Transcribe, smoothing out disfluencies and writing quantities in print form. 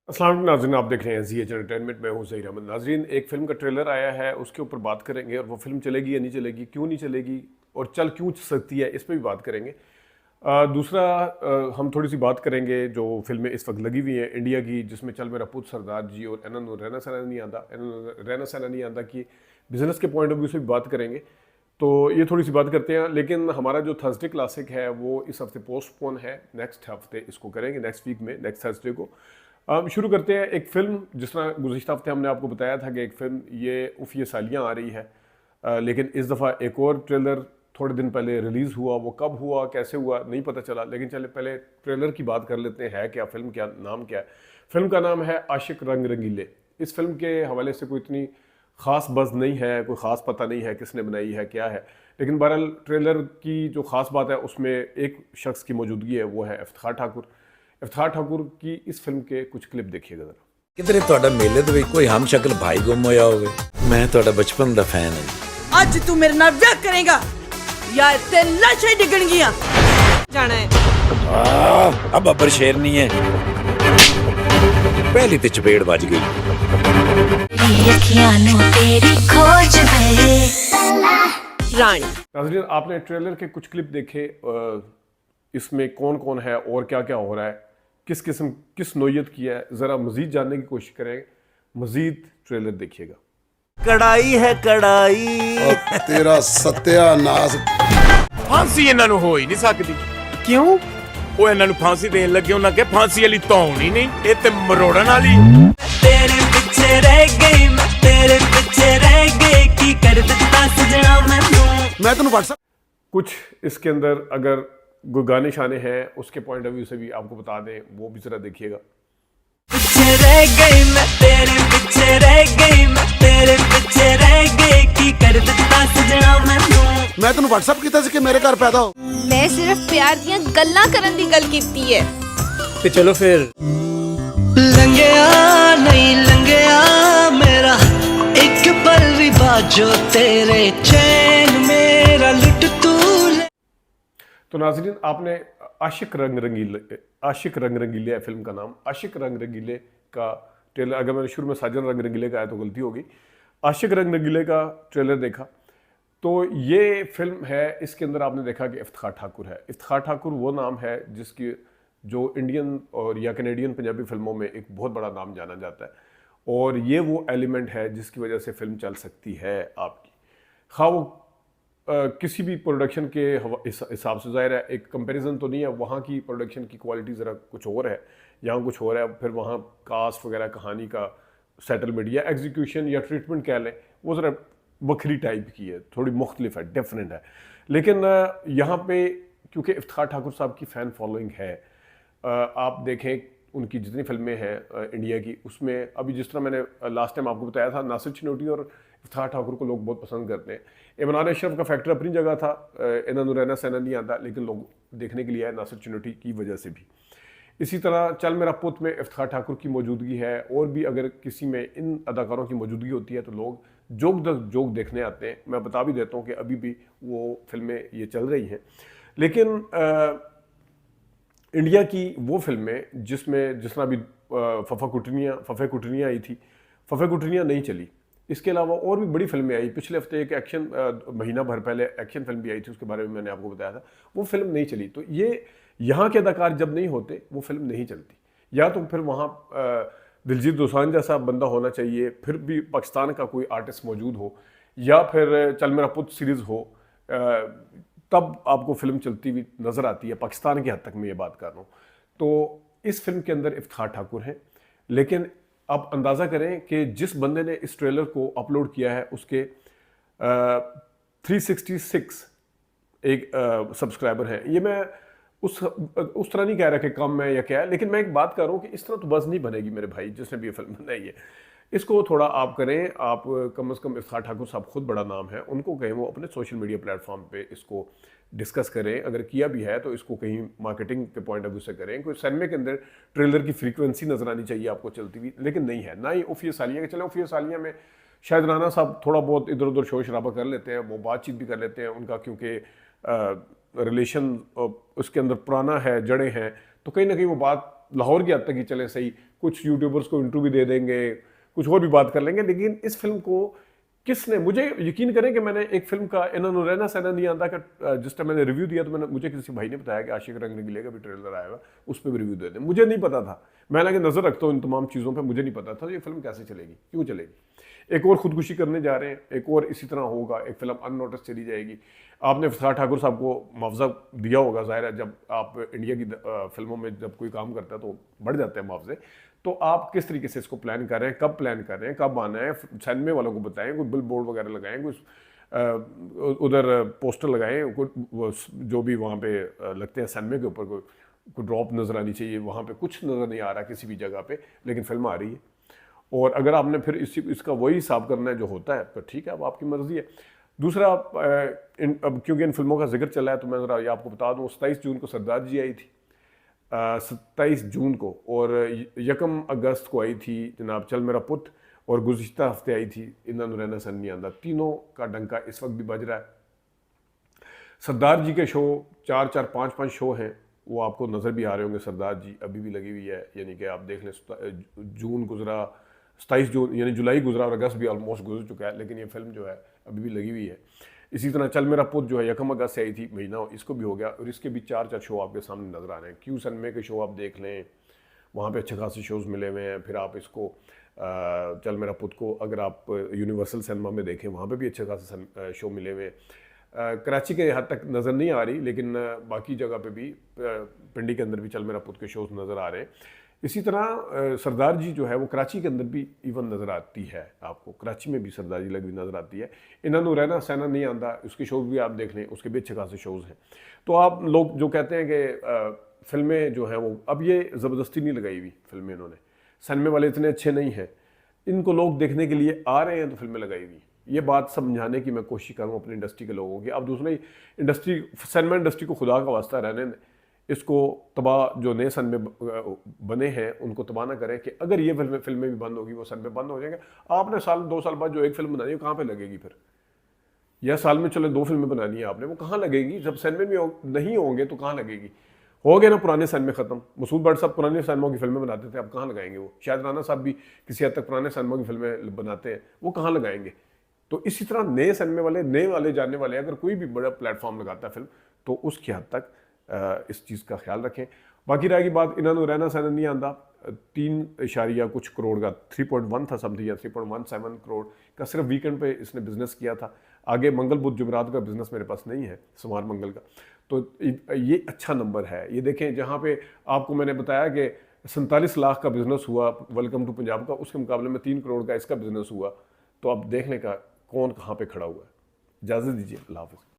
अस्सलाम वालेकुम नाज़रीन, आप देख रहे हैं ज़ी एच एंटरटेनमेंट में हूँ ज़हीर अहमद। नाज़रीन, एक फ़िल्म का ट्रेलर आया है, उसके ऊपर बात करेंगे और वो फ़िल्म चलेगी या नहीं चलेगी, क्यों नहीं चलेगी और चल क्यों सकती है, इस पर भी बात करेंगे। दूसरा हम थोड़ी सी बात करेंगे जो फिल्में इस वक्त लगी हुई हैं इंडिया की, जिसमें चल मेरा पुत सरदार जी और एनन रैना सैनानी आंदा की बिज़नेस के पॉइंट ऑफ व्यू से भी बात करेंगे। तो ये थोड़ी सी बात करते हैं, लेकिन हमारा जो थर्सडे क्लासिक है वो इस हफ्ते पोस्टपोन है, नेक्स्ट हफ्ते इसको करेंगे, नेक्स्ट वीक में, नेक्स्ट थर्सडे को। शुरू करते हैं एक फ़िल्म, जिस तरह गुज़िश्ता हफ्ते हमने आपको बताया था कि एक फ़िल्म ये उफ़ ये सालियाँ आ रही है, लेकिन इस दफ़ा एक और ट्रेलर थोड़े दिन पहले रिलीज़ हुआ। वो कब हुआ, कैसे हुआ, नहीं पता चला, लेकिन चले पहले ट्रेलर की बात कर लेते हैं। क्या फ़िल्म, क्या नाम, क्या है फ़िल्म का नाम है आशिक रंग रंगीले। इस फिल्म के हवाले से कोई इतनी ख़ास बज़ नहीं है, कोई ख़ास पता नहीं है किसने बनाई है, क्या है, लेकिन बहरहाल ट्रेलर की जो ख़ास बात है उसमें एक शख्स की मौजूदगी है, वो है इफ्तिखार ठाकुर। इफ्तिखार ठाकुर की इस फिल्म के कुछ क्लिप देखिएगा ज़रा। किधरे ਤੁਹਾਡਾ ਮੇਲੇ ਦੇ ਵਿੱਚ ਕੋਈ ਹਮਸ਼ਕਲ ਭਾਈ ਗੁੰਮ ਹੋਇਆ ਹੋਵੇ। ਮੈਂ ਤੁਹਾਡਾ ਬਚਪਨ ਦਾ ਫੈਨ ਹਾਂ। ਅੱਜ ਤੂੰ ਮੇਰੇ ਨਾਲ ਵਿਆਹ ਕਰੇਗਾ ਜਾਂ ਤੇ ਲਾਸ਼ਾਂ ਹੀ ਡਿੱਗਣਗੀਆਂ। ਜਾਣਾ ਹੈ अब अबर शेर नहीं है। पहली ते चपेड़ बज गई। रानी नाज़रीन, आपने ट्रेलर के कुछ क्लिप देखे, इसमें कौन कौन है और क्या क्या हो रहा है, किस किस्म किस नोयत की है, ज़रा मज़ीद जानने की कोशिश करें। मज़ीद ट्रेलर देखिएगा। कड़ाई है कड़ाई और तेरा सत्यानाश। फांसी ਇਹਨਾਂ ਨੂੰ ਹੋ ਹੀ ਨਹੀਂ ਸਕਦੀ। क्यों? ਉਹ ਇਹਨਾਂ ਨੂੰ फांसी ਦੇਣ ਲੱਗੇ ਉਹਨਾਂ ਕਿ फांसी ਵਾਲੀ ਧੌਣ ਹੀ ਨਹੀਂ, ਇਹ ਤੇ ਮਰੋੜਨ ਵਾਲੀ। तेरे पीछे रह गई मैं तेरे पीछे रह गई की कर देता सजना मैं तेन व्हाट्सएप। कुछ इसके अंदर अगर गाने शाने हैं उसके पॉइंट ऑफ व्यू से भी आपको बता दें, वो भी ज़रा देखिएगा। पीछे रह गई मैं तेरे पीछे रह गई मैं तेरे पीछे रह गई की कर देता सजना मैं तेन व्हाट्सएप किया कि मेरे घर पैदा हो। मैं सिर्फ प्यार दियां गल्लां करन दी गल कीती है। ते चलो फिर लंघिया नहीं लंघिया मेरा एक पल भी बाजो तेरे चैन मेरा लुट तू। तो नाज़रीन, आपने आशिक रंग रंगीले फिल्म का नाम, आशिक रंग रंगीले का ट्रेलर, अगर मैंने शुरू में साजन रंग रंगीले का आया तो गलती होगी, आशिक रंग रंगीले का ट्रेलर देखा तो ये फिल्म है। इसके अंदर आपने देखा कि इफ्तिखार ठाकुर है। इफ्तिखार ठाकुर वो नाम है जिसकी जो इंडियन और या कैनेडियन पंजाबी फिल्मों में एक बहुत बड़ा नाम जाना जाता है, और ये वो एलिमेंट है जिसकी वजह से फिल्म चल सकती है आपकी, खा वो किसी भी प्रोडक्शन के हिसाब से। ज़ाहिर है एक कंपैरिजन तो नहीं है, वहाँ की प्रोडक्शन की क्वालिटी ज़रा कुछ और है, यहाँ कुछ और है, फिर वहाँ कास्ट वगैरह कहानी का सेटलमेंट या एग्जीक्यूशन या ट्रीटमेंट कह लें, वो ज़रा बखरी टाइप की है, थोड़ी मुख्तलिफ है, डिफरेंट है। लेकिन यहाँ पे क्योंकि इफ्तिखार ठाकुर साहब की फ़ैन फॉलोइंग है, आप देखें उनकी जितनी फिल्में हैं इंडिया की, उसमें अभी जिस तरह मैंने लास्ट टाइम आपको बताया था, नासिर चिनोटी और इफ्तिखार ठाकुर को लोग बहुत पसंद करते हैं। इमरान अशरफ का फैक्टर अपनी जगह था, इन्होंने रैना सैना नहीं आता, लेकिन लोग देखने के लिए आए नासिर चिनोटी की वजह से भी। इसी तरह चल मेरा पुत में इफ्तिखार ठाकुर की मौजूदगी है, और भी अगर किसी में इन अदाकारों की मौजूदगी होती है तो लोग जोग देखने आते हैं। मैं बता भी देता हूँ कि अभी भी वो फिल्में ये चल रही हैं, लेकिन इंडिया की वो फिल्में जिसमें जिस तरह अभी फफे कुटनियाँ आई थी, फफे कुटनियाँ नहीं चली। इसके अलावा और भी बड़ी फिल्में आई। पिछले हफ्ते एक एक्शन, महीना भर पहले एक्शन फिल्म भी आई थी, उसके बारे में मैंने आपको बताया था, वो फिल्म नहीं चली। तो ये यहाँ के अदाकार जब नहीं होते वो फिल्म नहीं चलती। या तो फिर वहाँ दिलजीत दोसांझ जैसा बंदा होना चाहिए, फिर भी पाकिस्तान का कोई आर्टिस्ट मौजूद हो, या फिर चल मेरा पुत सीरीज़ हो, तब आपको फिल्म चलती हुई नज़र आती है। पाकिस्तान की हद तक मैं ये बात कर रहा हूँ। तो इस फिल्म के अंदर इफ्तिखार ठाकुर हैं, लेकिन आप अंदाज़ा करें कि जिस बंदे ने इस ट्रेलर को अपलोड किया है उसके 366 एक सब्सक्राइबर हैं। ये मैं उस तरह नहीं कह रहा कि कम है या क्या है, लेकिन मैं एक बात कर रहा हूँ कि इस तरह तो बज़ नहीं बनेगी मेरे भाई, जिसने भी ये फिल्म बनाई है। इसको थोड़ा आप करें, आप कम से कम इफ्तिखार ठाकुर साहब खुद बड़ा नाम है, उनको कहें वो अपने सोशल मीडिया प्लेटफॉर्म पे इसको डिस्कस करें। अगर किया भी है तो इसको कहीं मार्केटिंग के पॉइंट ऑफ व्यू से करें। कोई सिनेमा के अंदर ट्रेलर की फ्रीक्वेंसी नजर आनी चाहिए आपको चलती हुई, लेकिन नहीं है। ना ही उफ़ ये सालियाँ के चले, उफ़ ये सालियाँ में शायद राना साहब थोड़ा बहुत इधर उधर शोर शराबा कर लेते हैं, वो बातचीत भी कर लेते हैं उनका, क्योंकि रिलेशन उसके अंदर पुराना है, जड़ें हैं, तो कहीं ना कहीं वो बात लाहौर की हद तक ही चले सही, कुछ यूट्यूबर्स को इंटरव्यू दे देंगे, कुछ और भी बात कर लेंगे, लेकिन इस फिल्म को किसने, मुझे यकीन करें कि मैंने एक फिल्म का इन्होंने रहना सहना नहीं आता कि जिस टाइम मैंने रिव्यू दिया तो मुझे किसी भाई ने बताया कि आशिक रंग रंगीले का भी ट्रेलर आया हुआ, उस पर भी रिव्यू दे दें। मुझे नहीं पता था, मैं हालांकि नज़र रखता हूँ इन तमाम चीज़ों पर, मुझे नहीं पता था ये फिल्म कैसे चलेगी, क्यों चलेगी। एक और खुदकुशी करने जा रहे हैं, एक और इसी तरह होगा, एक फिल्म अननोटिस चली जाएगी। आपने फरहाद ठाकुर साहब को मुआवजा दिया होगा, ज़ाहिर है जब आप इंडिया की फिल्मों में जब कोई काम करता है तो बढ़ जाते हैं मुआवजे। तो आप किस तरीके से इसको प्लान कर रहे हैं, कब प्लान कर रहे हैं, कब आना है, सिनेमा वालों को बताएं, कोई बिल बोर्ड वगैरह लगाएं, कोई उधर पोस्टर लगाएं, कोई जो भी वहाँ पे लगते हैं सिनेमा के ऊपर कोई ड्रॉप नज़र आनी चाहिए, वहाँ पे कुछ नज़र नहीं आ रहा किसी भी जगह पे, लेकिन फिल्म आ रही है। और अगर आपने फिर इसका वही हिसाब करना है जो होता है तो ठीक है, अब आपकी मर्जी है। दूसरा, अब क्योंकि इन फिल्मों का जिक्र चला है तो मैं ज़रा ये आपको बता दूँ, 27 जून को सरदार जी आई थी, 27 जून को, और 1 अगस्त को आई थी जनाब चल मेरा पुत, और गुज़िश्ता हफ्ते आई थी इन्होंने रहना सन नहीं आंदा। तीनों का डंका इस वक्त भी बज रहा है। सरदार जी के शो 4-4, 5-5 शो हैं, वो आपको नज़र भी आ रहे होंगे। सरदार जी अभी भी लगी हुई है, यानी कि आप देख लें जून गुजरा, 27 जून यानी जुलाई गुजरा, और अगस्त भी ऑलमोस्ट गुजर चुका है, लेकिन ये फिल्म जो है अभी भी लगी हुई है। इसी तरह चल मेरा पुत जो है 1 अगस्त से आई थी, महीना इसको भी हो गया, और इसके भी 4-4 शो आपके सामने नज़र आ रहे हैं। क्यू सिनेमा के शो आप देख लें, वहाँ पे अच्छे खासे शोज़ मिले हुए हैं। फिर आप इसको चल मेरा पुत को अगर आप यूनिवर्सल सिनेमा में देखें, वहाँ पे भी अच्छे खासे शो मिले हुए हैं। कराची के हद तक नज़र नहीं आ रही, लेकिन बाकी जगह पे भी पिंडी के अंदर भी चल मेरा पुत के शोज़ नज़र आ रहे हैं। इसी तरह सरदार जी जो है वो कराची के अंदर भी इवन नज़र आती है, आपको कराची में भी सरदार जी लगी नज़र आती है। इन्होंने रहना सहना नहीं आता, उसके शोज़ भी आप देख लें, उसके भी अच्छे खासे शोज़ हैं। तो आप लोग जो कहते हैं कि फिल्में जो हैं वो, अब ये ज़बरदस्ती नहीं लगाई हुई फिल्में इन्होंने, सिनेमा वाले इतने अच्छे नहीं हैं, इनको लोग देखने के लिए आ रहे हैं तो फिल्में लगाई हुई। ये बात समझाने की मैं कोशिश करूँ अपनी इंडस्ट्री के लोगों की। अब दूसरी इंडस्ट्री, सिनेमा इंडस्ट्री को खुदा का वास्ता रहने दें, इसको तबाह, जो नए सिनेमे बने हैं उनको तबाह ना करें कि अगर ये फिल्में भी बंद होगी वो सिनेमे बंद हो जाएंगे। आपने 1-2 साल बाद जो एक फिल्म बनानी है कहाँ पे लगेगी फिर, या साल में चलो 2 फिल्में बनानी है आपने, वो कहाँ लगेगी? जब सिनेमे में नहीं होंगे तो कहाँ लगेगी? हो गए ना पुराने सिनेमे ख़त्म। मसूद भट्ट साहब पुराने सिनेमा की फिल्में बनाते थे, अब कहाँ लगाएंगे वो? शायद राना साहब भी किसी हद तक पुराने सिनेमा की फिल्में बनाते हैं, वो कहाँ लगाएंगे? तो इसी तरह नए सिनेमे वाले, नए वाले जानने वाले, अगर कोई भी बड़ा प्लेटफॉर्म लगाता है फिल्म, तो उसकी हद तक इस चीज़ का ख्याल रखें। बाकी रह की बात, इन्होंने रहना सहना नहीं आता, 3 कुछ करोड़ का, 3.1 था समथिंग, या 3.17 करोड़ का सिर्फ वीकेंड पे इसने बिजनेस किया था। आगे मंगल बुध जुमेरात का बिजनेस मेरे पास नहीं है, सोमवार मंगल का, तो ये अच्छा नंबर है। ये देखें, जहाँ पे आपको मैंने बताया कि 47 लाख का बिजनेस हुआ वेलकम टू पंजाब का, उसके मुकाबले में 3 करोड़ का इसका बिजनेस हुआ, तो अब देखने का कौन कहाँ पे खड़ा हुआ है। इजाज़त दीजिए, अल्लाह हाफ़िज़।